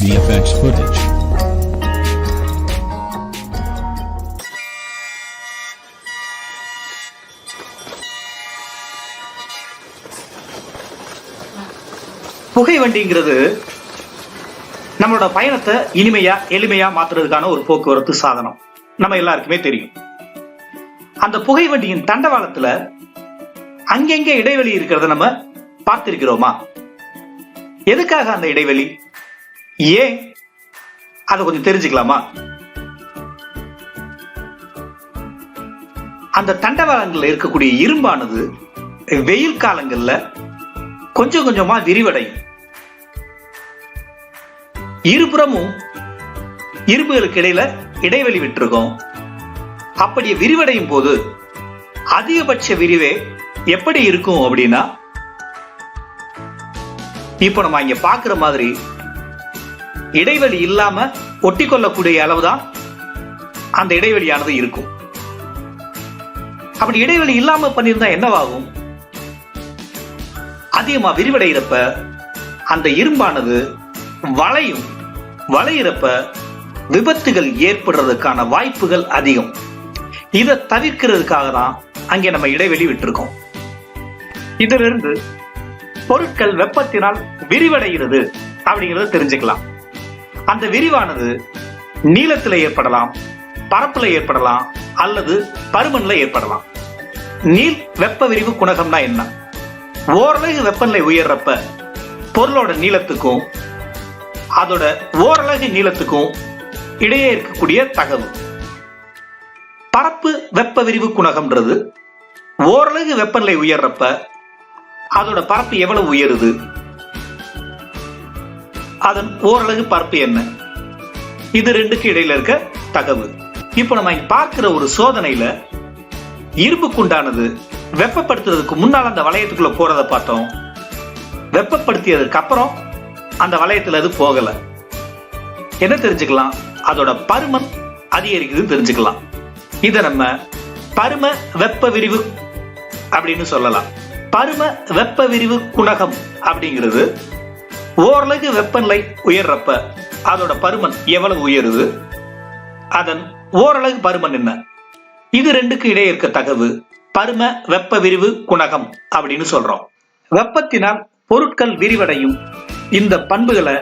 VFX footage. புகை வண்டிங்கிறது நம்மளோட பயணத்தை இனிமையா எளிமையா மாத்துறதுக்கான ஒரு போக்குவரத்து சாதனம். நம்ம எல்லாருக்குமே தெரியும். அந்த புகை வண்டியின் தண்டவாளத்துல அங்கெங்க இடைவெளி இருக்கிறத நம்ம பார்த்திருக்கிறோமா? எதுக்காக அந்த இடைவெளி, ஏன், அதை கொஞ்சம் தெரிஞ்சுக்கலாமா? அந்த தண்டவாளங்கள்ல இருக்கக்கூடிய இரும்பானது வெயில் காலங்கள்ல கொஞ்சம் கொஞ்சமா விரிவடையும். இருபுறமும் இரும்புகளுக்கு இடையில இடைவெளி விட்டுருக்கும். அப்படி விரிவடையும் போது அதிகபட்ச விரிவே எப்படி இருக்கும் அப்படின்னா, இப்ப நம்ம இங்க பாக்குற மாதிரி இடைவெளி இல்லாம ஒட்டி கொள்ளக்கூடிய அளவுதான் அந்த இடைவெளியானது இருக்கும். அப்படி இடைவெளி இல்லாம பண்ணியிருந்தா என்னவாகும்? அதிகமா விரிவடைகிறப்ப அந்த இரும்பானது வளையும். வளையிறப்ப விபத்துகள் ஏற்படுறதுக்கான வாய்ப்புகள் அதிகம். இதை தவிர்க்கிறதுக்காக தான் அங்கே நம்ம இடைவெளி விட்டுருக்கோம். இதிலிருந்து பொருட்கள் வெப்பத்தினால் விரிவடைகிறது அப்படிங்கறத தெரிஞ்சுக்கலாம். அந்த விரிவானது நீளத்துல ஏற்படலாம், பரப்புல ஏற்படலாம், அல்லது பருமன்ல ஏற்படலாம். நீள் வெப்ப விரிவு குணகம்னா என்ன? ஓரளவு வெப்பநிலை உயர்றப்ப பொருளோட நீளத்துக்கும் அதோட ஓரளவு நீளத்துக்கும் இடையே இருக்கக்கூடிய தகவு. பரப்பு வெப்ப விரிவு குணகம்ன்றது ஓரளவு வெப்பநிலை உயர்றப்ப அதோட பரப்பு எவ்வளவு உயருது, அதன் ஓரளவு பரப்பு என்ன, இது ரெண்டுக்கு இடையில இருக்க தகவு. இப்ப நம்ம பார்க்கிற ஒரு சோதனையில இரும்பு குண்டானது வெப்பப்படுத்துறதுக்கு முன்னால் அந்த வளையத்துக்குள்ள போறதை பார்த்தோம். வெப்பப்படுத்தியதுக்கு அப்புறம் அந்த வளையத்துல அது போகல. என்ன தெரிஞ்சுக்கலாம்? அதோட பருமன் அதிகரிக்குதுன்னு தெரிஞ்சுக்கலாம். இத நம்ம பரும வெப்ப விரிவு அப்படின்னு சொல்லலாம். பரும வெப்ப விரிவு குணகம் அப்படிங்கிறது ஓரளவு வெப்பநிலை உயர்றப்ப அதோட பருமன் எவ்வளவு உயருது, அதன் ஓரளவு பருமன் என்ன, இது ரெண்டுக்கு இடையே இருக்க தகவு பரும வெப்ப விரிவு குணகம் அப்படின்னு சொல்றோம். வெப்பத்தினால் பொருட்கள் விரிவடையும். இந்த பண்புகளை